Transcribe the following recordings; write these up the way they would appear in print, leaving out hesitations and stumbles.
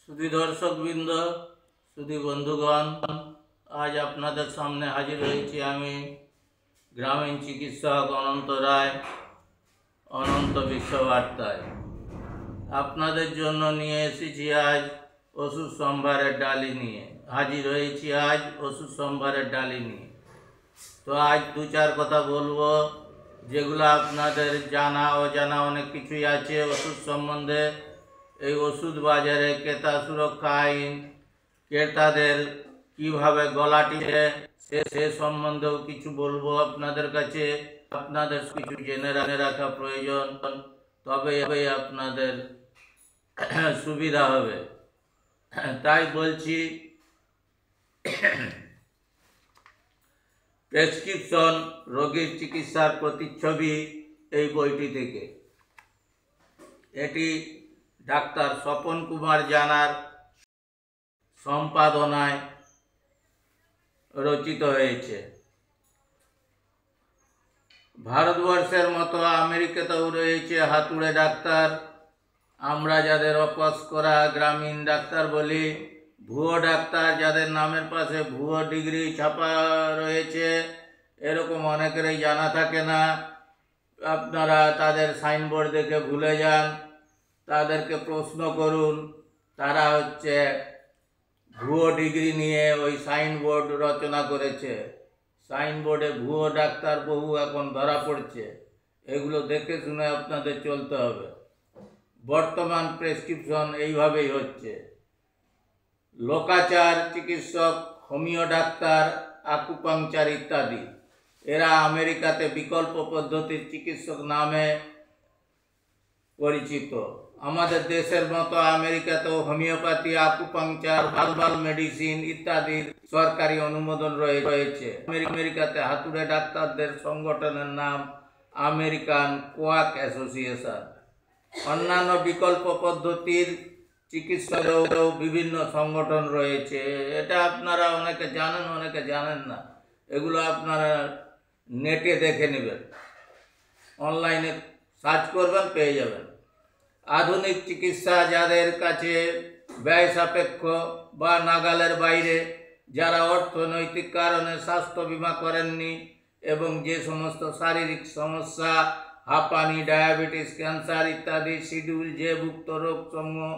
सुधी दर्शकबृंद सुधी बंधुगण आज आपनादेर सामने हाजिर हয়েছি আমি ग्रामीण चिकित्सक अनंत राय अनंत विश्वबार्ताय आपनादेर जन्य निये एसेছি आज ओषुध सम्भारेर डाली निये हाजिर हয়েছি आज ओषुध सम्भारेर डाली निये। तो आज दो चार कथा बोलबो जेगुलो आपनादेर जाना अजाना अनेक किछुई आछे ओषुध सम्बन्धे। এই ওষুধ বাজারে ক্রেতা সুরক্ষা আইন ক্রেতাদের কিভাবে গলা টিপে সে সম্বন্ধেও কিছু বলবো আপনাদের কাছে। আপনাদের কিছু জেনে রাখা প্রয়োজন, তবেই আপনাদের সুবিধা হবে। তাই বলছি প্রেসক্রিপশন রোগীর চিকিৎসার প্রতিচ্ছবি এই বইটি থেকে। এটি ডাক্তার স্বপন কুমার জানার সম্পাদনায় রচিত হয়েছে। ভারতবর্ষের মতো আমেরিকাতেও রয়েছে হাতুড়ে ডাক্তার। আমরা যাদের অপাস করা গ্রামীণ ডাক্তার বলি, ভুয়ো ডাক্তার যাদের নামের পাশে ভুয়ো ডিগ্রি ছাপা রয়েছে, এরকম অনেকেরই জানা থাকে না। আপনারা তাদের সাইনবোর্ড দেখে ভুলে যান, তাদেরকে প্রশ্ন করুন। তারা হচ্ছে ভুয়ো ডিগ্রি নিয়ে ওই সাইনবোর্ড রচনা করেছে। সাইনবোর্ডে ভুয়ো ডাক্তার বহু এখন ধরা পড়ছে। এগুলো দেখে শুনে আপনাদের চলতে হবে। বর্তমান প্রেসক্রিপশন এইভাবেই হচ্ছে। লোকাচার চিকিৎসক, হোমিও ডাক্তার, আকুপাংচার ইত্যাদি এরা আমেরিকাতে বিকল্প পদ্ধতির চিকিৎসক নামে পরিচিত। আমাদের দেশের মতো আমেরিকাতেও হোমিওপ্যাথি, আকুপাংচার, হার্বাল মেডিসিন ইত্যাদির সরকারি অনুমোদন রয়েছে। আমেরিকাতে হাতুড়ে ডাক্তারদের সংগঠনের নাম আমেরিকান কোয়াক অ্যাসোসিয়েশন। অন্যান্য বিকল্প পদ্ধতির চিকিৎসকেরও বিভিন্ন সংগঠন রয়েছে। এটা আপনারা অনেকে জানেন, অনেকে জানেন না। এগুলো আপনারা নেটে দেখে নেবেন, অনলাইনে সার্চ করবেন, পেয়ে যাবেন। আধুনিক চিকিৎসা যাদের কাছে ব্যয় সাপেক্ষ বা নাগালের বাইরে, যারা অর্থনৈতিক কারণে স্বাস্থ্য বীমা করেননি এবং যে সমস্ত শারীরিক সমস্যা, হাঁপানি, ডায়াবেটিস, ক্যান্সার ইত্যাদি শিডিউল যে ভুক্ত রোগসমূহ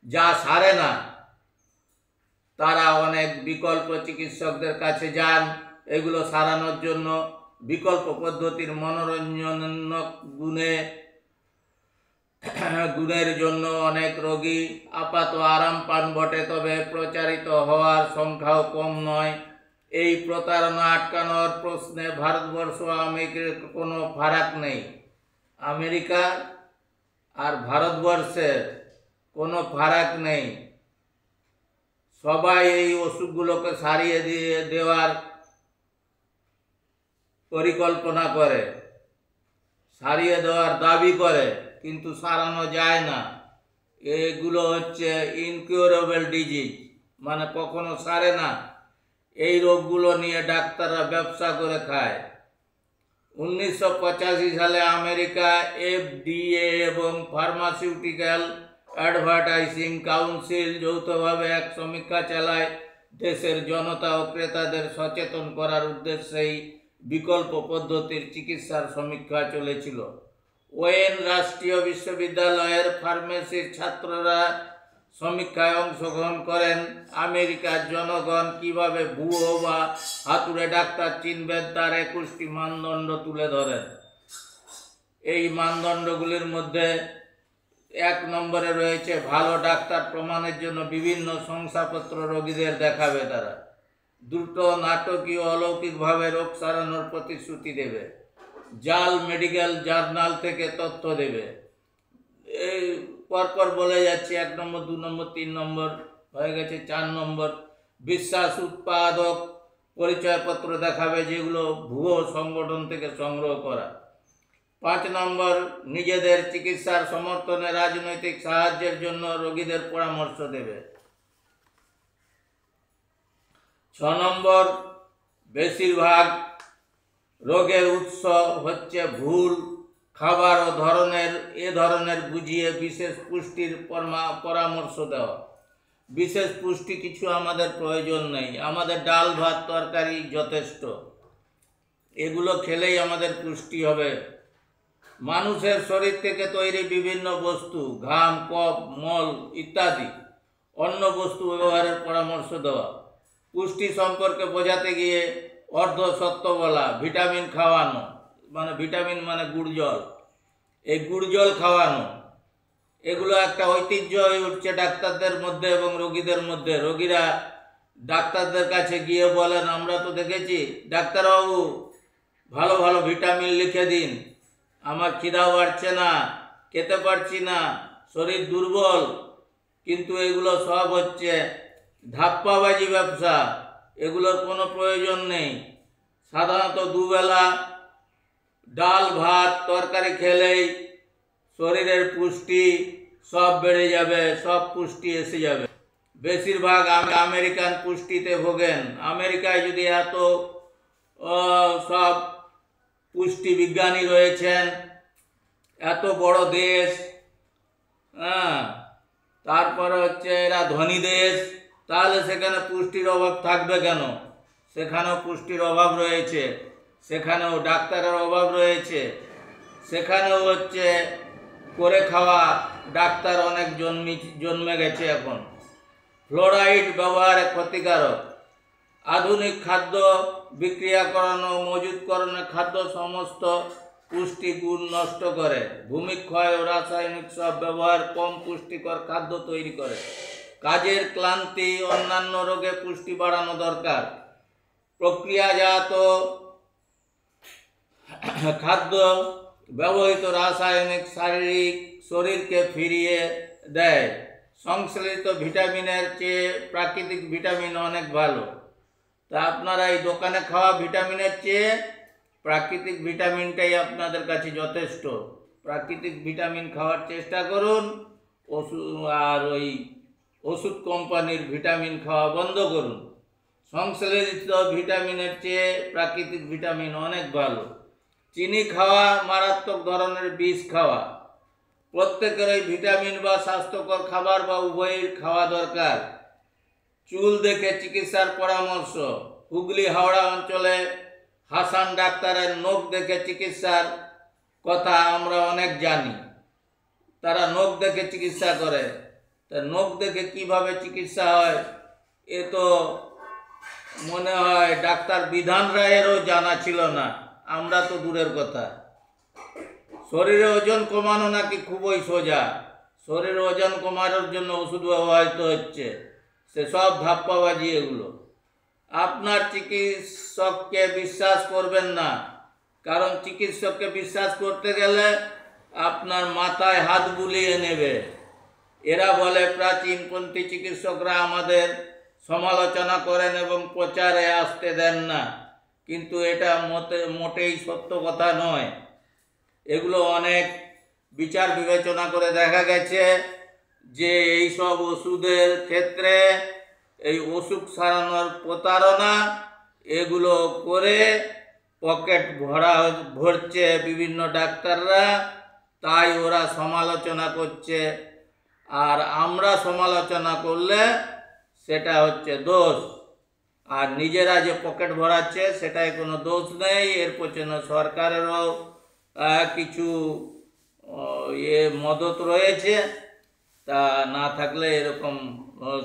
যা সারে না, তারা অনেক বিকল্প চিকিৎসকদের কাছে যান এগুলো সারানোর জন্য। বিকল্প পদ্ধতির মনোরঞ্জনক গুণের জন্য অনেক রোগী আপাত আরাম পান বটে, তবে প্রচারিত হওয়ার সংখ্যাও কম নয়। এই প্রতারণা আটকানোর প্রশ্নে ভারতবর্ষ আমেরিকার কোনো ফারাক নেই। আমেরিকা আর ভারতবর্ষের কোনো ফারাক নেই। সবাই এই ওষুধগুলোকে সারিয়ে দেওয়ার পরিকল্পনা করে, সারিয়ে দেওয়ার দাবি করে, কিন্তু সারানো যায় না। এগুলো হচ্ছে ইনকিউরেবল ডিজিজ, মানে কখনো সারে না। এই রোগগুলো নিয়ে ডাক্তাররা ব্যবসা করে খায়। 1985 সালে আমেরিকা FDA এবং ফার্মাসিউটিক্যাল অ্যাডভার্টাইজিং কাউন্সিল যৌথভাবে এক সমীক্ষা চালায়। দেশের জনতা ও ক্রেতাদের সচেতন করার উদ্দেশ্যেই বিকল্প পদ্ধতির চিকিৎসার সমীক্ষা চলেছিল। ওয়েন রাষ্ট্রীয় বিশ্ববিদ্যালয়ের ফার্মেসির ছাত্ররা সমীক্ষায় অংশগ্রহণ করেন। আমেরিকার জনগণ কিভাবে ভুয়ো বা হাতুড়ে ডাক্তার চিনবেন তার 21টি মানদণ্ড তুলে ধরেন। এই মানদণ্ডগুলির মধ্যে 1 নম্বরে রয়েছে ভালো ডাক্তার প্রমাণের জন্য বিভিন্ন শংসাপত্র রোগীদের দেখাবে। তারা দ্রুত, নাটকীয়, অলৌকিকভাবে রোগ সারানোর প্রতিশ্রুতি দেবে। জাল মেডিকেল জার্নাল থেকে তথ্য দেবে। এই পরপর বলে যাচ্ছে 1 নম্বর, 2 নম্বর, 3 নম্বর হয়ে গেছে, 4 নম্বর বিশ্বাস উৎপাদক পরিচয়পত্র দেখাবে, যেগুলো ভুয়ো সংগঠন থেকে সংগ্রহ করা। 5 নম্বর নিজেদের চিকিৎসার সমর্থনে রাজনৈতিক সাহায্যের জন্য রোগীদের পরামর্শ দেবে। 6 নম্বর বেশিরভাগ রোগের উৎস হচ্ছে ভুল খাবার ও ধরনের বুঝিয়ে বিশেষ পুষ্টির পরামর্শ দেওয়া। বিশেষ পুষ্টি কিছু আমাদের প্রয়োজন নেই। আমাদের ডাল ভাত তরকারি যথেষ্ট, এগুলো খেলেই আমাদের পুষ্টি হবে। মানুষের শরীর থেকে তৈরি বিভিন্ন বস্তু, ঘাম, কফ, মল ইত্যাদি অন্য বস্তু ব্যবহারের পরামর্শ দেওয়া। পুষ্টি সম্পর্কে বোঝাতে গিয়ে অর্ধ সত্য বলা, ভিটামিন খাওয়ানো, মানে ভিটামিন মানে গুড় জল, এই গুড় জল খাওয়ানো, এগুলো একটা ঐতিহ্য হয়ে উঠছে ডাক্তারদের মধ্যে এবং রোগীদের মধ্যে। রোগীরা ডাক্তারদের কাছে গিয়ে বলেন, আমরা তো দেখেছি ডাক্তারবাবু ভালো ভালো ভিটামিন লিখে দিন, আমার খিদাও বাড়ছে না, খেতে পারছি না, শরীর দুর্বল। কিন্তু এগুলো সব হচ্ছে ধাপ্পাবাজি ব্যবসা, এগুলোর কোনো প্রয়োজন নেই। সাধারণত দুবেলা ডাল ভাত তরকারি খেলেই শরীরের পুষ্টি সব বেড়ে যাবে, সব পুষ্টি এসে যাবে। বেশিরভাগ আমেরিকান পুষ্টিতে ভোগেন। আমেরিকায় যদি এত সব পুষ্টি বিজ্ঞানী রয়েছেন, এত বড় দেশ, হ্যাঁ, তারপরে হচ্ছে এরা ধনী দেশ, তাহলে সেখানে পুষ্টির অভাব থাকবে কেন? সেখানেও পুষ্টির অভাব রয়েছে, সেখানেও ডাক্তারের অভাব রয়েছে, সেখানেও হচ্ছে করে খাওয়া ডাক্তার অনেক জন্মে গেছে এখন। ফ্লোরাইড ব্যবহার ক্ষতিকারক। আধুনিক খাদ্য বিক্রিয়াকরণ ও মজুতকরণের খাদ্য সমস্ত পুষ্টি গুণ নষ্ট করে। ভূমিক্ষয় ও রাসায়নিক সব ব্যবহার কম পুষ্টিকর খাদ্য তৈরি করে। কাজের ক্লান্তি, অন্যান্য রোগে পুষ্টি বাড়ানো দরকার। প্রক্রিয়াজাত খাদ্য ব্যবহৃত রাসায়নিক শারীরিক শরীরকে ফিরিয়ে দেয়। সংশ্লেষিত ভিটামিনের চেয়ে প্রাকৃতিক ভিটামিন অনেক ভালো। তা আপনারা এই দোকানে খাওয়া ভিটামিনের চেয়ে প্রাকৃতিক ভিটামিনটাই আপনাদের কাছে যথেষ্ট। প্রাকৃতিক ভিটামিন খাওয়ার চেষ্টা করুন, আর ওই ওষুধ কোম্পানির ভিটামিন খাওয়া বন্ধ করুন। সংশ্লেষিত ভিটামিনের চেয়ে প্রাকৃতিক ভিটামিন অনেক ভালো। চিনি খাওয়া মারাত্মক ধরনের বিষ খাওয়া। প্রত্যেকেরই ভিটামিন বা স্বাস্থ্যকর খাবার বা উভয়ের খাওয়া দরকার। চুল দেখে চিকিৎসার পরামর্শ। হুগলি হাওড়া অঞ্চলে হাসান ডাক্তারের নখ দেখে চিকিৎসার কথা আমরা অনেক জানি। তারা নখ দেখে চিকিৎসা করে। তা নখ দেখে কিভাবে চিকিৎসা হয় এ তো মনে হয় ডাক্তার বিধান রায়েরও জানা ছিল না, আমরা তো দূরের কথা। শরীরে ওজন কমানো নাকি খুবই সোজা। শরীরে ওজন কমানোর জন্য ওষুধ ব্যবহৃত হচ্ছে, সেসব ধাপ্পাবাজি এগুলো। আপনার চিকিৎসককে বিশ্বাস করবেন না, কারণ চিকিৎসককে বিশ্বাস করতে গেলে আপনার মাথায় হাত বুলিয়ে নেবে। এরা বলে প্রাচীনপন্থী চিকিৎসকরা আমাদের সমালোচনা করেন এবং প্রচারে আসতে দেন না, কিন্তু এটা মোটেই সত্য কথা নয়। এগুলো অনেক বিচার বিবেচনা করে দেখা গেছে যে এই সব ওষুধের ক্ষেত্রে এই অসুখ সারানোর প্রতারণা এগুলো করে পকেট ভরছে বিভিন্ন ডাক্তাররা, তাই ওরা সমালোচনা করছে। আর আমরা সমালোচনা করলে সেটা হচ্ছে দোষ, আর নিজেরা যে পকেট ভরাচ্ছে সেটাই কোনো দোষ নেই। এর পেছনে সরকারেরও কিছু মদত রয়েছে, তা না থাকলে এরকম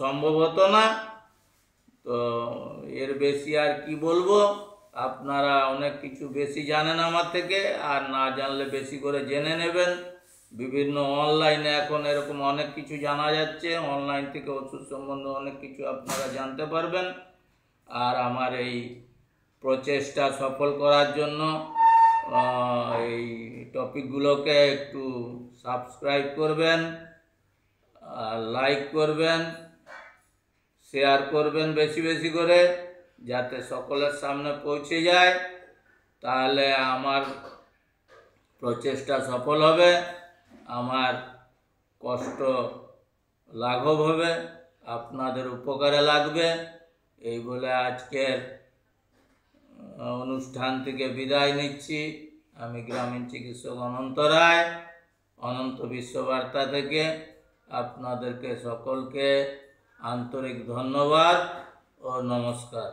সম্ভব হতো না। তো এর বেশি আর কি বলবো, আপনারা অনেক কিছু বেশি জানেন আমার থেকে, আর না জানলে বেশি করে জেনে নেবেন। বিভিন্ন অনলাইনে এখন এরকম অনেক কিছু জানা যাচ্ছে, অনলাইন থেকে ওষুধ সম্বন্ধে অনেক কিছু আপনারা জানতে পারবেন। আর আমার এই প্রচেষ্টা সফল করার জন্য এই টপিকগুলোকে একটু সাবস্ক্রাইব করবেন, লাইক করবেন, শেয়ার করবেন বেশি বেশি করে, যাতে সকলের সামনে পৌঁছে যায়। তাহলে আমার প্রচেষ্টা সফল হবে, আমার কষ্ট লাঘব হবে, আপনাদের উপকারে লাগবে। এই বলে আজকের অনুষ্ঠান থেকে বিদায় নিচ্ছি। আমি গ্রামীণ চিকিৎসক অনন্ত রায়, অনন্ত বিশ্ববার্তা থেকে আপনাদেরকে সকলকে আন্তরিক ধন্যবাদ ও নমস্কার।